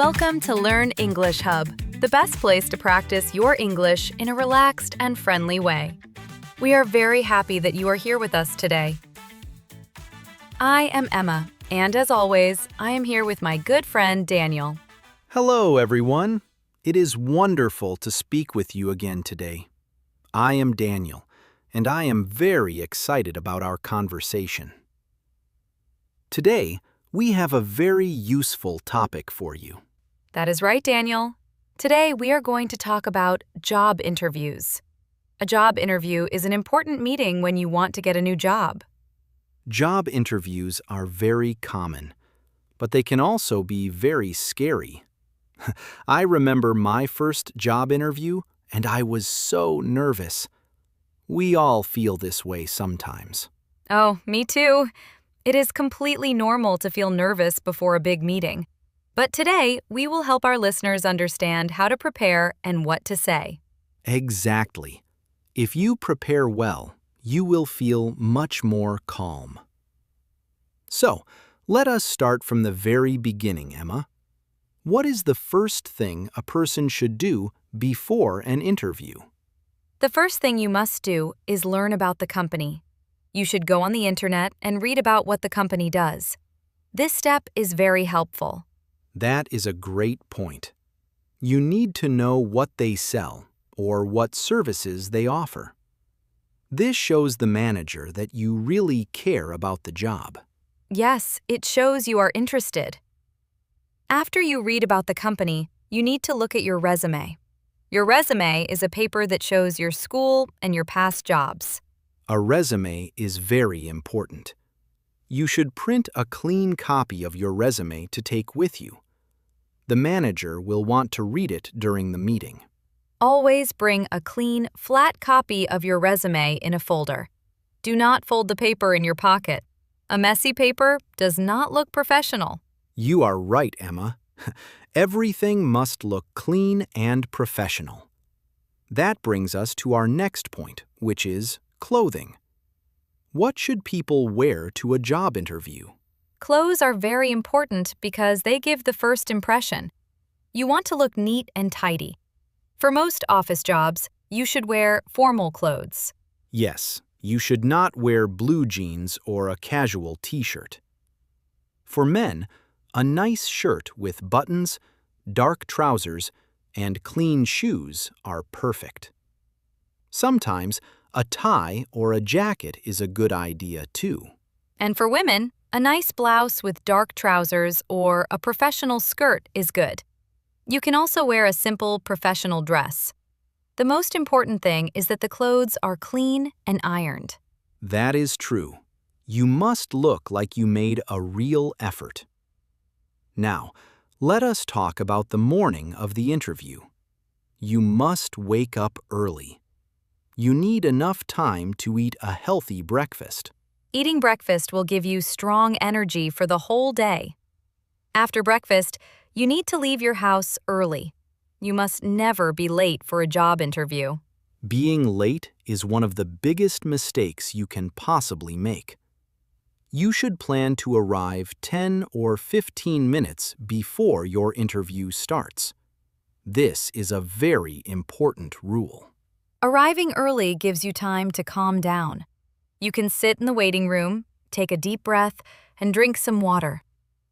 Welcome to Learn English Hub, the best place to practice your English in a relaxed and friendly way. We are very happy that you are here with us today. I am Emma, and as always, I am here with my good friend Daniel. Hello, everyone. It is wonderful to speak with you again today. I am Daniel, and I am very excited about our conversation. Today, we have a very useful topic for you. That is right, Daniel. Today, we are going to talk about job interviews. A job interview is an important meeting when you want to get a new job. Job interviews are very common, but they can also be very scary. I remember my first job interview, and I was so nervous. We all feel this way sometimes. Oh, me too. It is completely normal to feel nervous before a big meeting. But today, we will help our listeners understand how to prepare and what to say. Exactly. If you prepare well, you will feel much more calm. So, let us start from the very beginning, Emma. What is the first thing a person should do before an interview? The first thing you must do is learn about the company. You should go on the internet and read about what the company does. This step is very helpful. That is a great point. You need to know what they sell or what services they offer. This shows the manager that you really care about the job. Yes, it shows you are interested. After you read about the company, you need to look at your resume. Your resume is a paper that shows your school and your past jobs. A resume is very important. You should print a clean copy of your resume to take with you. The manager will want to read it during the meeting. Always bring a clean, flat copy of your resume in a folder. Do not fold the paper in your pocket. A messy paper does not look professional. You are right, Emma. Everything must look clean and professional. That brings us to our next point, which is clothing. What should people wear to a job interview? Clothes are very important because they give the first impression. You want to look neat and tidy. For most office jobs, you should wear formal clothes. Yes, you should not wear blue jeans or a casual t-shirt. For men, a nice shirt with buttons, dark trousers, and clean shoes are perfect. Sometimes, a tie or a jacket is a good idea too. And for women, a nice blouse with dark trousers or a professional skirt is good. You can also wear a simple professional dress. The most important thing is that the clothes are clean and ironed. That is true. You must look like you made a real effort. Now, let us talk about the morning of the interview. You must wake up early. You need enough time to eat a healthy breakfast. Eating breakfast will give you strong energy for the whole day. After breakfast, you need to leave your house early. You must never be late for a job interview. Being late is one of the biggest mistakes you can possibly make. You should plan to arrive 10 or 15 minutes before your interview starts. This is a very important rule. Arriving early gives you time to calm down. You can sit in the waiting room, take a deep breath, and drink some water.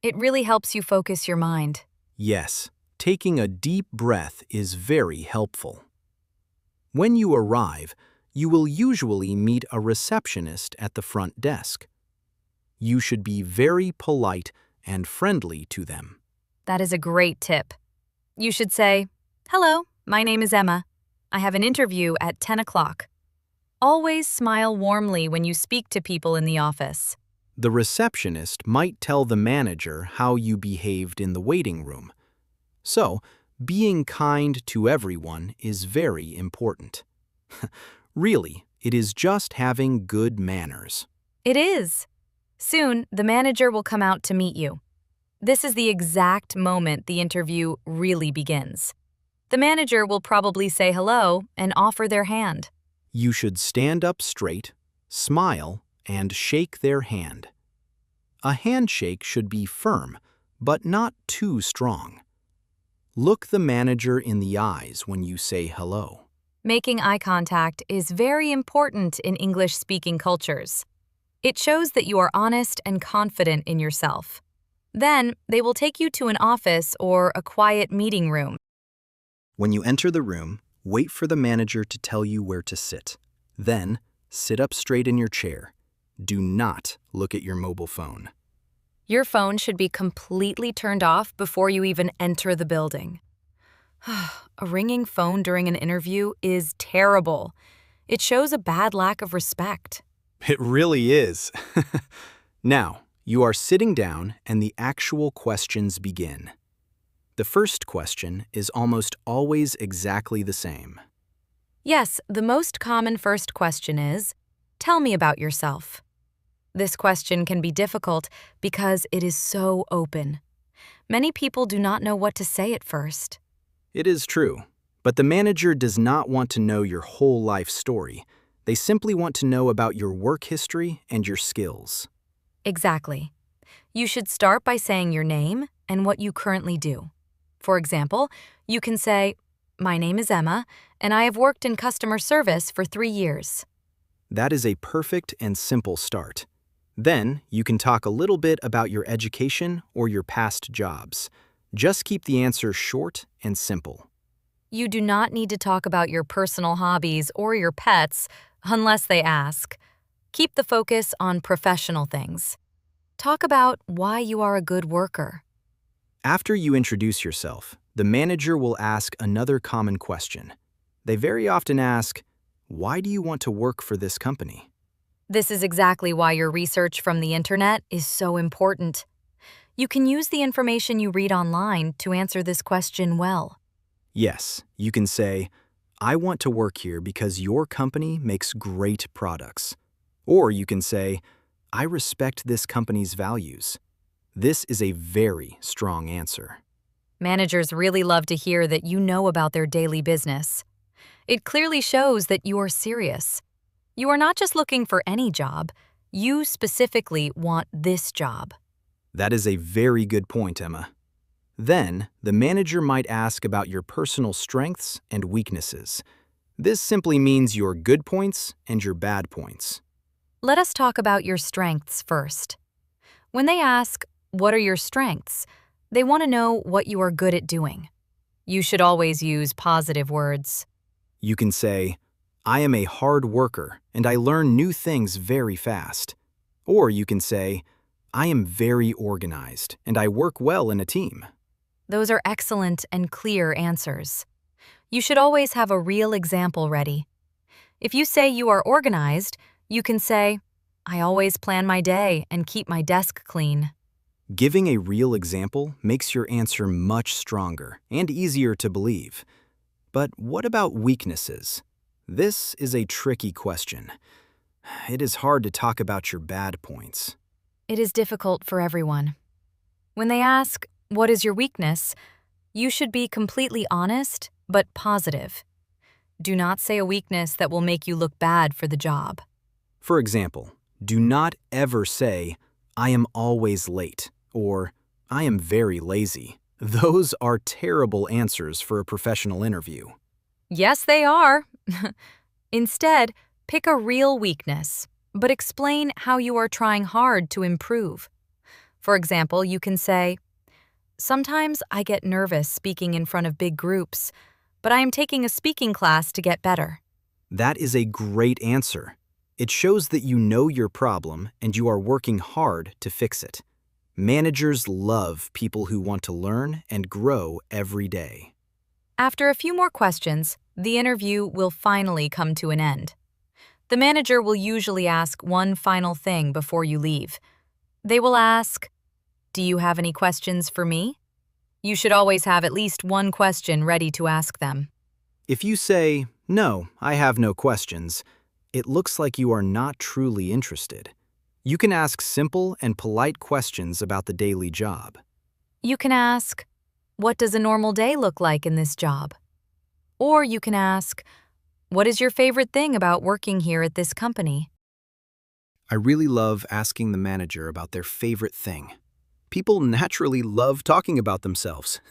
It really helps you focus your mind. Yes, taking a deep breath is very helpful. When you arrive, you will usually meet a receptionist at the front desk. You should be very polite and friendly to them. That is a great tip. You should say, "Hello, my name is Emma. I have an interview at 10 o'clock. Always smile warmly when you speak to people in the office. The receptionist might tell the manager how you behaved in the waiting room. So, being kind to everyone is very important. Really, it is just having good manners. It is. Soon, the manager will come out to meet you. This is the exact moment the interview really begins. The manager will probably say hello and offer their hand. You should stand up straight, smile, and shake their hand. A handshake should be firm, but not too strong. Look the manager in the eyes when you say hello. Making eye contact is very important in English-speaking cultures. It shows that you are honest and confident in yourself. Then, they will take you to an office or a quiet meeting room. When you enter the room, wait for the manager to tell you where to sit. Then, sit up straight in your chair. Do not look at your mobile phone. Your phone should be completely turned off before you even enter the building. A ringing phone during an interview is terrible. It shows a bad lack of respect. It really is. Now, you are sitting down and the actual questions begin. The first question is almost always exactly the same. Yes, the most common first question is, "Tell me about yourself." This question can be difficult because it is so open. Many people do not know what to say at first. It is true, but the manager does not want to know your whole life story. They simply want to know about your work history and your skills. Exactly. You should start by saying your name and what you currently do. For example, you can say, "My name is Emma, and I have worked in customer service for 3 years." That is a perfect and simple start. Then, you can talk a little bit about your education or your past jobs. Just keep the answer short and simple. You do not need to talk about your personal hobbies or your pets unless they ask. Keep the focus on professional things. Talk about why you are a good worker. After you introduce yourself, the manager will ask another common question. They very often ask, "Why do you want to work for this company?" This is exactly why your research from the internet is so important. You can use the information you read online to answer this question well. Yes, you can say, "I want to work here because your company makes great products." Or you can say, "I respect this company's values." This is a very strong answer. Managers really love to hear that you know about their daily business. It clearly shows that you are serious. You are not just looking for any job, you specifically want this job. That is a very good point, Emma. Then, the manager might ask about your personal strengths and weaknesses. This simply means your good points and your bad points. Let us talk about your strengths first. When they ask, "What are your strengths?" they want to know what you are good at doing. You should always use positive words. You can say, "I am a hard worker and I learn new things very fast." Or you can say, "I am very organized and I work well in a team." Those are excellent and clear answers. You should always have a real example ready. If you say you are organized, you can say, "I always plan my day and keep my desk clean." Giving a real example makes your answer much stronger and easier to believe. But what about weaknesses? This is a tricky question. It is hard to talk about your bad points. It is difficult for everyone. When they ask, "What is your weakness?" you should be completely honest, but positive. Do not say a weakness that will make you look bad for the job. For example, do not ever say, "I am always late," or "I am very lazy." Those are terrible answers for a professional interview. Yes, they are. Instead, pick a real weakness, but explain how you are trying hard to improve. For example, you can say, "Sometimes I get nervous speaking in front of big groups, but I am taking a speaking class to get better." That is a great answer. It shows that you know your problem and you are working hard to fix it. Managers love people who want to learn and grow every day. After a few more questions, the interview will finally come to an end. The manager will usually ask one final thing before you leave. They will ask, "Do you have any questions for me?" You should always have at least one question ready to ask them. If you say, "No, I have no questions," it looks like you are not truly interested. You can ask simple and polite questions about the daily job. You can ask, "What does a normal day look like in this job?" Or you can ask, "What is your favorite thing about working here at this company?" I really love asking the manager about their favorite thing. People naturally love talking about themselves.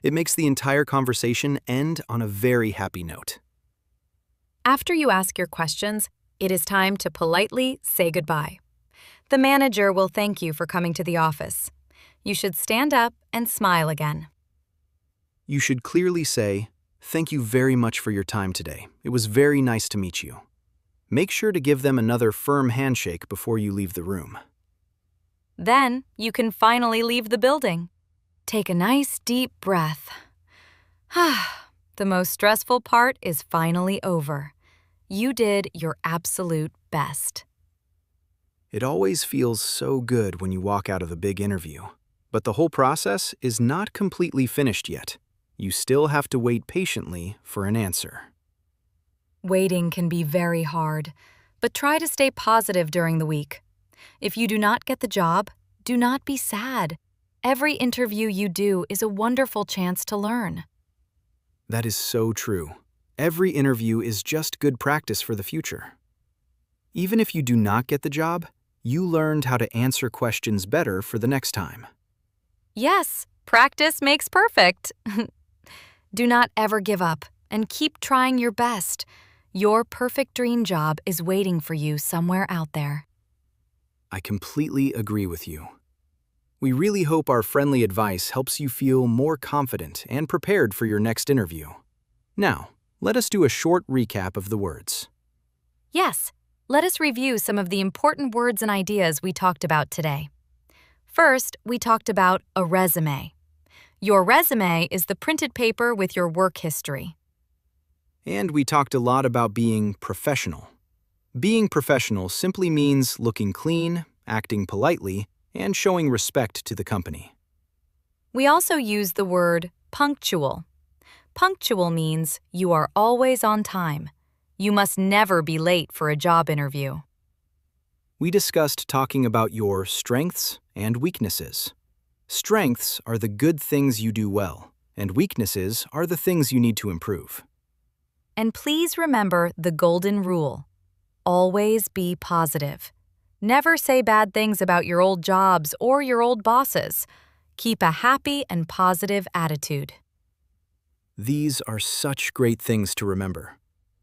It makes the entire conversation end on a very happy note. After you ask your questions, it is time to politely say goodbye. The manager will thank you for coming to the office. You should stand up and smile again. You should clearly say, "Thank you very much for your time today. It was very nice to meet you." Make sure to give them another firm handshake before you leave the room. Then you can finally leave the building. Take a nice deep breath. The most stressful part is finally over. You did your absolute best. It always feels so good when you walk out of a big interview. But the whole process is not completely finished yet. You still have to wait patiently for an answer. Waiting can be very hard, but try to stay positive during the week. If you do not get the job, do not be sad. Every interview you do is a wonderful chance to learn. That is so true. Every interview is just good practice for the future. Even if you do not get the job, you learned how to answer questions better for the next time. Yes, practice makes perfect. Do not ever give up and keep trying your best. Your perfect dream job is waiting for you somewhere out there. I completely agree with you. We really hope our friendly advice helps you feel more confident and prepared for your next interview. Now, let us do a short recap of the words. Yes, let us review some of the important words and ideas we talked about today. First, we talked about a resume. Your resume is the printed paper with your work history. And we talked a lot about being professional. Being professional simply means looking clean, acting politely, and showing respect to the company. We also used the word punctual. Punctual means you are always on time. You must never be late for a job interview. We discussed talking about your strengths and weaknesses. Strengths are the good things you do well, and weaknesses are the things you need to improve. And please remember the golden rule. Always be positive. Never say bad things about your old jobs or your old bosses. Keep a happy and positive attitude. These are such great things to remember.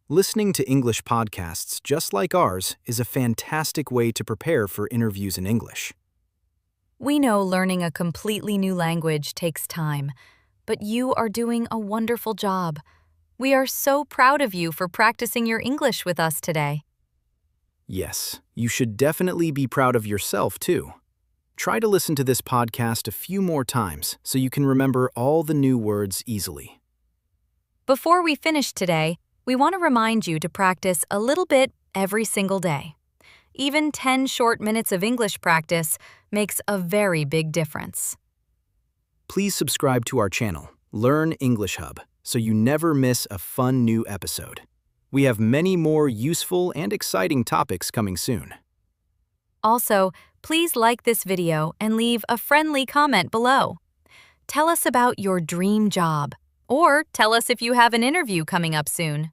Listening to English podcasts just like ours is a fantastic way to prepare for interviews in English. We know learning a completely new language takes time, but you are doing a wonderful job. We are so proud of you for practicing your English with us today. Yes, you should definitely be proud of yourself, too. Try to listen to this podcast a few more times so you can remember all the new words easily. Before we finish today, we want to remind you to practice a little bit every single day. Even 10 short minutes of English practice makes a very big difference. Please subscribe to our channel, Learn English Hub, so you never miss a fun new episode. We have many more useful and exciting topics coming soon. Also, please like this video and leave a friendly comment below. Tell us about your dream job, or tell us if you have an interview coming up soon.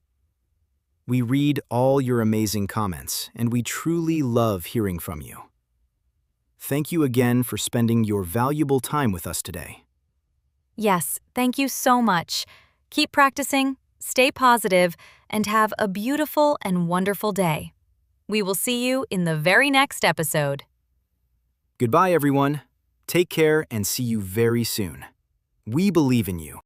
We read all your amazing comments, and we truly love hearing from you. Thank you again for spending your valuable time with us today. Yes, thank you so much. Keep practicing, stay positive, and have a beautiful and wonderful day. We will see you in the very next episode. Goodbye, everyone. Take care and see you very soon. We believe in you.